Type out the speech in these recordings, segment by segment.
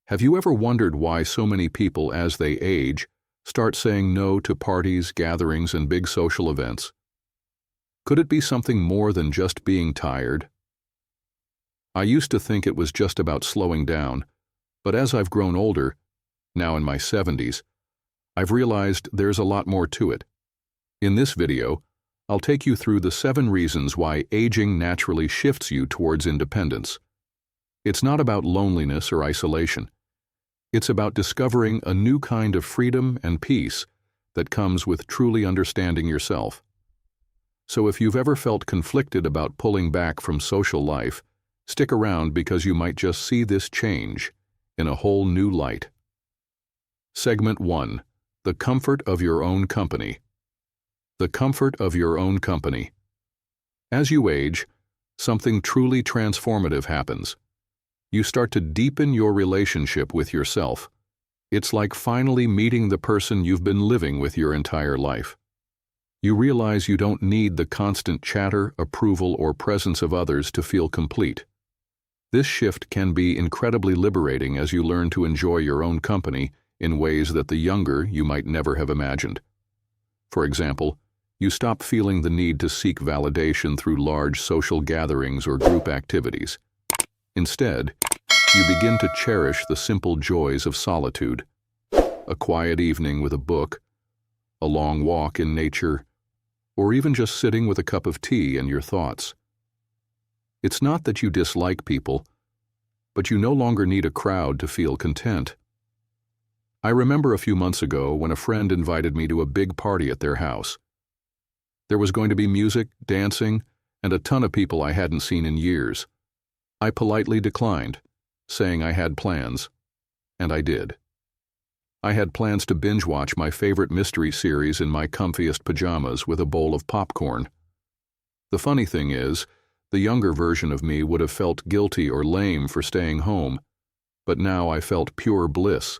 Have you ever wondered why so many people, as they age, start saying no to parties, gatherings, and big social events? Could it be something more than just being tired? I used to think it was just about slowing down, but as I've grown older, now in my 70s, I've realized there's a lot more to it. In this video, I'll take you through the 7 reasons why aging naturally shifts you towards independence. It's not about loneliness or isolation. It's about discovering a new kind of freedom and peace that comes with truly understanding yourself. So if you've ever felt conflicted about pulling back from social life, stick around because you might just see this change in a whole new light. Segment 1. The comfort of your own company. The comfort of your own company. As you age, something truly transformative happens. You start to deepen your relationship with yourself. It's like finally meeting the person you've been living with your entire life. You realize you don't need the constant chatter, approval, or presence of others to feel complete. This shift can be incredibly liberating as you learn to enjoy your own company in ways that the younger you might never have imagined. For example, you stop feeling the need to seek validation through large social gatherings or group activities. Instead, you begin to cherish the simple joys of solitude. A quiet evening with a book, a long walk in nature, or even just sitting with a cup of tea and your thoughts. It's not that you dislike people, but you no longer need a crowd to feel content. I remember a few months ago when a friend invited me to a big party at their house. There was going to be music, dancing, and a ton of people I hadn't seen in years. I politely declined, saying I had plans, and I did. I had plans to binge-watch my favorite mystery series in my comfiest pajamas with a bowl of popcorn. The funny thing is, the younger version of me would have felt guilty or lame for staying home, but now I felt pure bliss.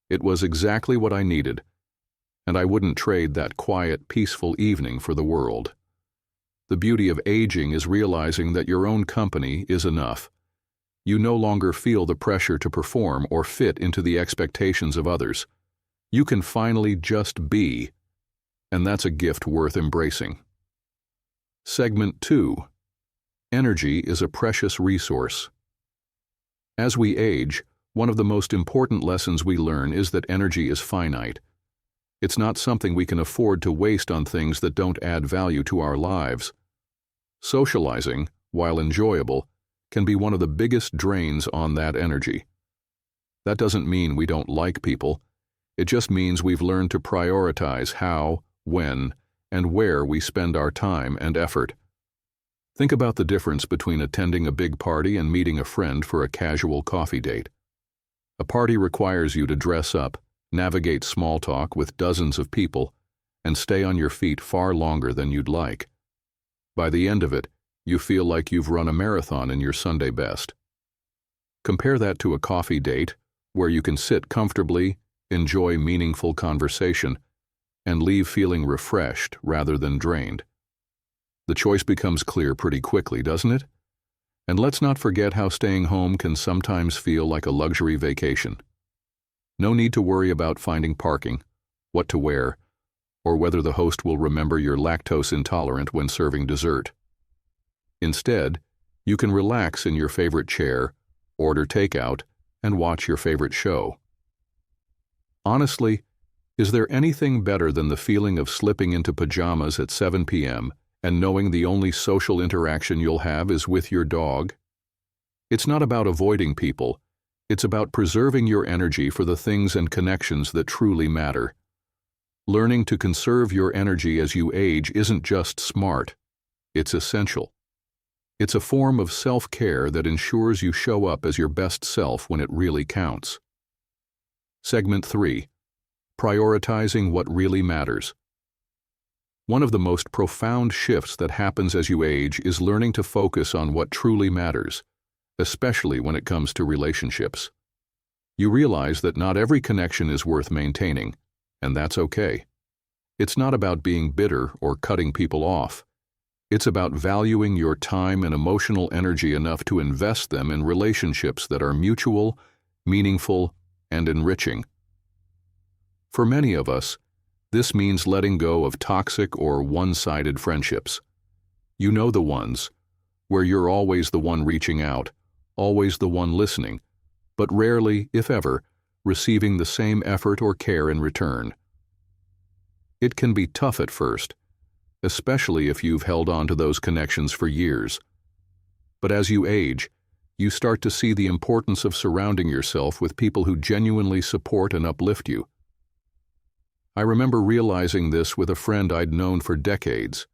It was exactly what I needed, and I wouldn't trade that quiet, peaceful evening for the world. The beauty of aging is realizing that your own company is enough. You no longer feel the pressure to perform or fit into the expectations of others. You can finally just be, and that's a gift worth embracing. Segment 2. Energy is a precious resource. As we age, one of the most important lessons we learn is that energy is finite. It's not something we can afford to waste on things that don't add value to our lives. Socializing, while enjoyable, can be one of the biggest drains on that energy. That doesn't mean we don't like people. It just means we've learned to prioritize how, when, and where we spend our time and effort. Think about the difference between attending a big party and meeting a friend for a casual coffee date. A party requires you to dress up, navigate small talk with dozens of people, and stay on your feet far longer than you'd like. By the end of it, you feel like you've run a marathon in your Sunday best. Compare that to a coffee date, where you can sit comfortably, enjoy meaningful conversation, and leave feeling refreshed rather than drained. The choice becomes clear pretty quickly, doesn't it? And let's not forget how staying home can sometimes feel like a luxury vacation. No need to worry about finding parking, what to wear, or whether the host will remember you're lactose intolerant when serving dessert. Instead, you can relax in your favorite chair, order takeout, and watch your favorite show. Honestly, is there anything better than the feeling of slipping into pajamas at 7 p.m. and knowing the only social interaction you'll have is with your dog? It's not about avoiding people. It's about preserving your energy for the things and connections that truly matter. Learning to conserve your energy as you age isn't just smart. It's essential. It's a form of self-care that ensures you show up as your best self when it really counts. Segment 3. Prioritizing what really matters. One of the most profound shifts that happens as you age is learning to focus on what truly matters, especially when it comes to relationships. You realize that not every connection is worth maintaining, and that's okay. It's not about being bitter or cutting people off. It's about valuing your time and emotional energy enough to invest them in relationships that are mutual, meaningful, and enriching. For many of us, this means letting go of toxic or one-sided friendships. You know the ones where you're always the one reaching out, always the one listening, but rarely, if ever, receiving the same effort or care in return. It can be tough at first, especially if you've held on to those connections for years. But as you age, you start to see the importance of surrounding yourself with people who genuinely support and uplift you. I remember realizing this with a friend I'd known for decades.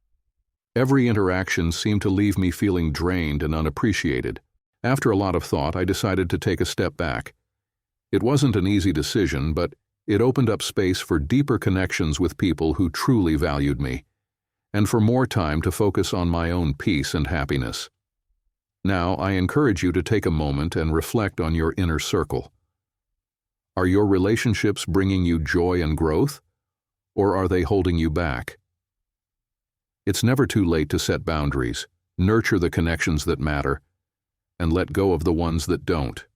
Every interaction seemed to leave me feeling drained and unappreciated. After a lot of thought, I decided to take a step back. It wasn't an easy decision, but it opened up space for deeper connections with people who truly valued me, and for more time to focus on my own peace and happiness. Now, I encourage you to take a moment and reflect on your inner circle. Are your relationships bringing you joy and growth, or are they holding you back? It's never too late to set boundaries, nurture the connections that matter, and let go of the ones that don't.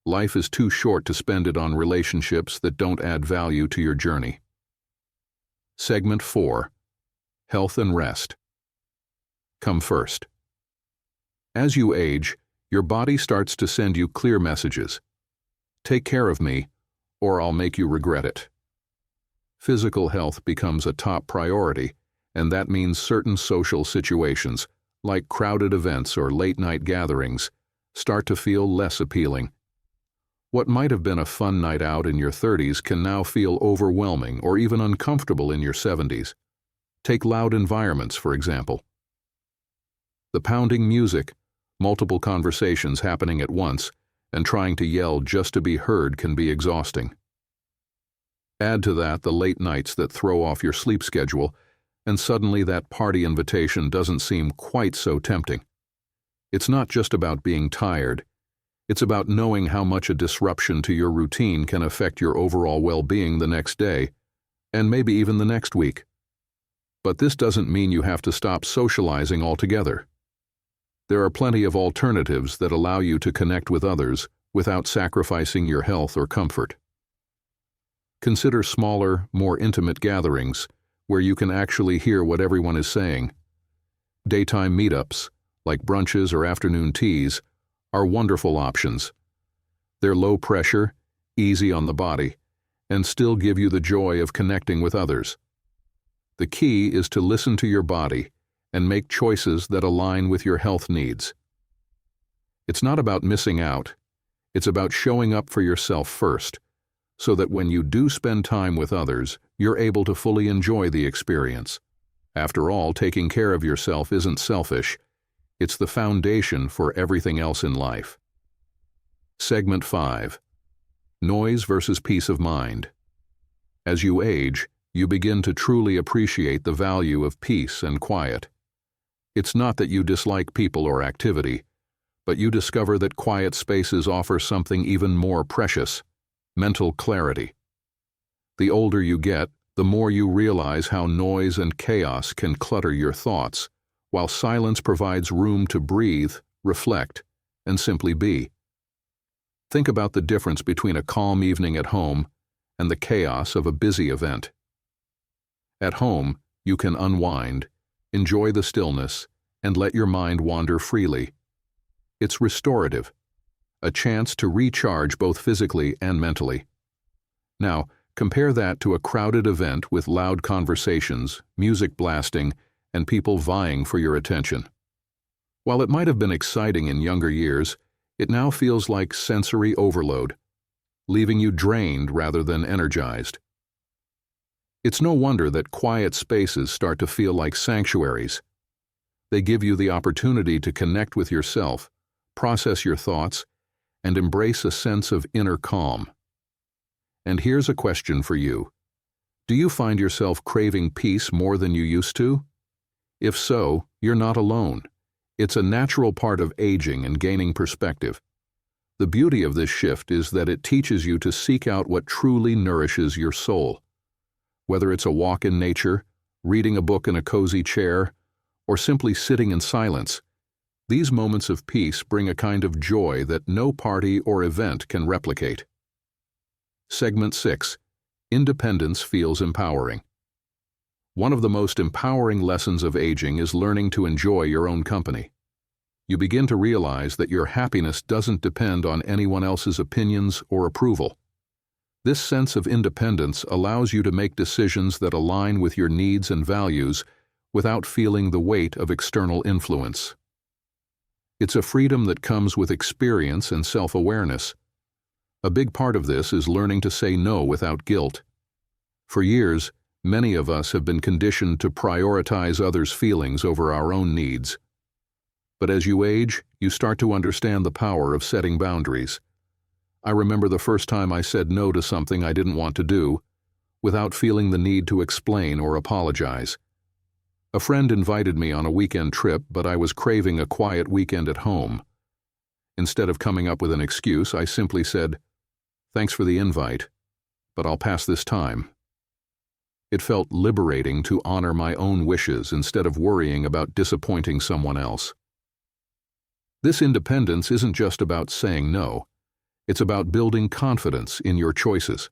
Life is too short to spend it on relationships that don't add value to your journey. Segment 4. Health and rest. Come first. As you age, your body starts to send you clear messages. Take care of me, or I'll make you regret it. Physical health becomes a top priority, and that means certain social situations, like crowded events or late-night gatherings, start to feel less appealing. What might have been a fun night out in your 30s can now feel overwhelming or even uncomfortable in your 70s. Take loud environments, for example. The pounding music, multiple conversations happening at once, and trying to yell just to be heard can be exhausting. Add to that the late nights that throw off your sleep schedule, and suddenly that party invitation doesn't seem quite so tempting. It's not just about being tired. It's about knowing how much a disruption to your routine can affect your overall well-being the next day, and maybe even the next week. But this doesn't mean you have to stop socializing altogether. There are plenty of alternatives that allow you to connect with others without sacrificing your health or comfort. Consider smaller, more intimate gatherings where you can actually hear what everyone is saying. Daytime meetups, like brunches or afternoon teas, are wonderful options. They're low pressure, easy on the body, and still give you the joy of connecting with others. The key is to listen to your body and make choices that align with your health needs. It's not about missing out. It's about showing up for yourself first, so that when you do spend time with others, you're able to fully enjoy the experience. After all, taking care of yourself isn't selfish. It's the foundation for everything else in life. Segment 5. Noise versus peace of mind. As you age, you begin to truly appreciate the value of peace and quiet. It's not that you dislike people or activity, but you discover that quiet spaces offer something even more precious: mental clarity. The older you get, the more you realize how noise and chaos can clutter your thoughts, while silence provides room to breathe, reflect, and simply be. Think about the difference between a calm evening at home and the chaos of a busy event. At home, you can unwind, enjoy the stillness, and let your mind wander freely. It's restorative, a chance to recharge both physically and mentally. Now, compare that to a crowded event with loud conversations, music blasting, and people vying for your attention. While it might have been exciting in younger years, it now feels like sensory overload, leaving you drained rather than energized. It's no wonder that quiet spaces start to feel like sanctuaries. They give you the opportunity to connect with yourself, process your thoughts, and embrace a sense of inner calm. And here's a question for you. Do you find yourself craving peace more than you used to? If so, you're not alone. It's a natural part of aging and gaining perspective. The beauty of this shift is that it teaches you to seek out what truly nourishes your soul. Whether it's a walk in nature, reading a book in a cozy chair, or simply sitting in silence, These moments of peace bring a kind of joy that no party or event can replicate. Segment 6. Independence feels empowering. One of the most empowering lessons of aging is learning to enjoy your own company. You begin to realize that your happiness doesn't depend on anyone else's opinions or approval. This sense of independence allows you to make decisions that align with your needs and values without feeling the weight of external influence. It's a freedom that comes with experience and self-awareness. A big part of this is learning to say no without guilt. For years, many of us have been conditioned to prioritize others' feelings over our own needs. But as you age, you start to understand the power of setting boundaries. I remember the first time I said no to something I didn't want to do, without feeling the need to explain or apologize. A friend invited me on a weekend trip, but I was craving a quiet weekend at home. Instead of coming up with an excuse, I simply said, "Thanks for the invite, but I'll pass this time." It felt liberating to honor my own wishes instead of worrying about disappointing someone else. This independence isn't just about saying no. It's about building confidence in your choices.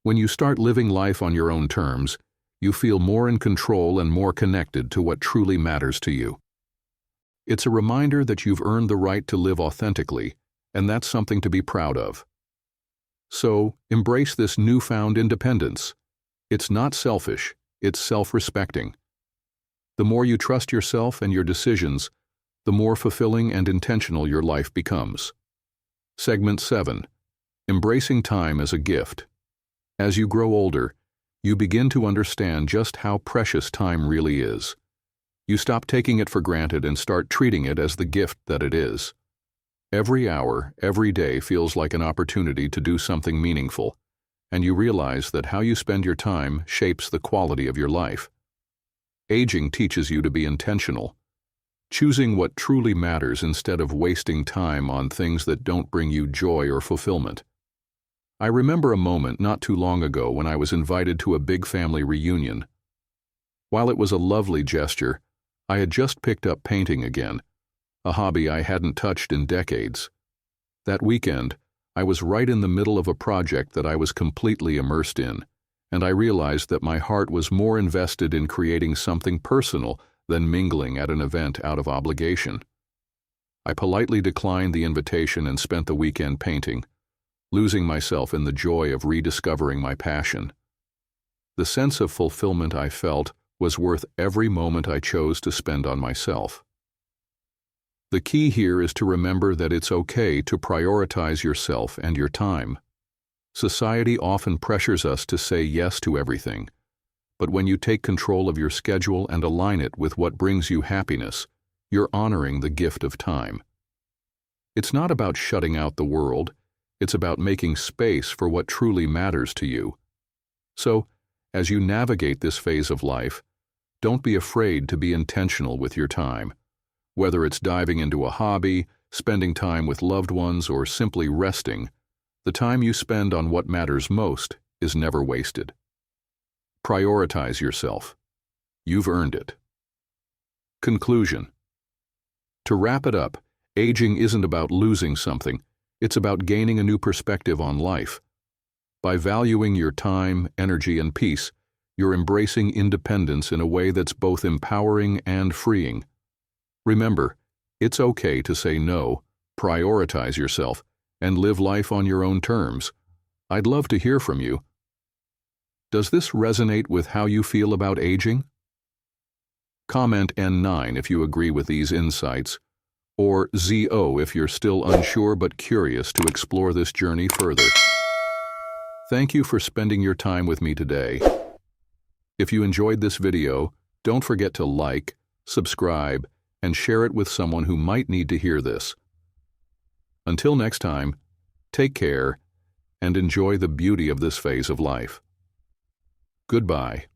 When you start living life on your own terms, you feel more in control and more connected to what truly matters to you. It's a reminder that you've earned the right to live authentically, and that's something to be proud of. So, embrace this newfound independence. It's not selfish, it's self-respecting. The more you trust yourself and your decisions, the more fulfilling and intentional your life becomes. Segment 7. Embracing time as a gift. As you grow older, you begin to understand just how precious time really is. You stop taking it for granted and start treating it as the gift that it is. Every hour, every day feels like an opportunity to do something meaningful, and you realize that how you spend your time shapes the quality of your life. Aging teaches you to be intentional, choosing what truly matters instead of wasting time on things that don't bring you joy or fulfillment. I remember a moment not too long ago when I was invited to a big family reunion. While it was a lovely gesture, I had just picked up painting again, a hobby I hadn't touched in decades. That weekend, I was right in the middle of a project that I was completely immersed in, and I realized that my heart was more invested in creating something personal than mingling at an event out of obligation. I politely declined the invitation and spent the weekend painting, losing myself in the joy of rediscovering my passion. The sense of fulfillment I felt was worth every moment I chose to spend on myself. The key here is to remember that it's okay to prioritize yourself and your time. Society often pressures us to say yes to everything, but when you take control of your schedule and align it with what brings you happiness, you're honoring the gift of time. It's not about shutting out the world, it's about making space for what truly matters to you. So, as you navigate this phase of life, don't be afraid to be intentional with your time. Whether it's diving into a hobby, spending time with loved ones, or simply resting, the time you spend on what matters most is never wasted. Prioritize yourself. You've earned it. Conclusion. To wrap it up, aging isn't about losing something, it's about gaining a new perspective on life. By valuing your time, energy, and peace, you're embracing independence in a way that's both empowering and freeing. Remember, it's okay to say no, prioritize yourself, and live life on your own terms. I'd love to hear from you. Does this resonate with how you feel about aging? Comment N9 if you agree with these insights, or ZO if you're still unsure but curious to explore this journey further. Thank you for spending your time with me today. If you enjoyed this video, don't forget to like, subscribe, and share it with someone who might need to hear this. Until next time, take care and enjoy the beauty of this phase of life. Goodbye.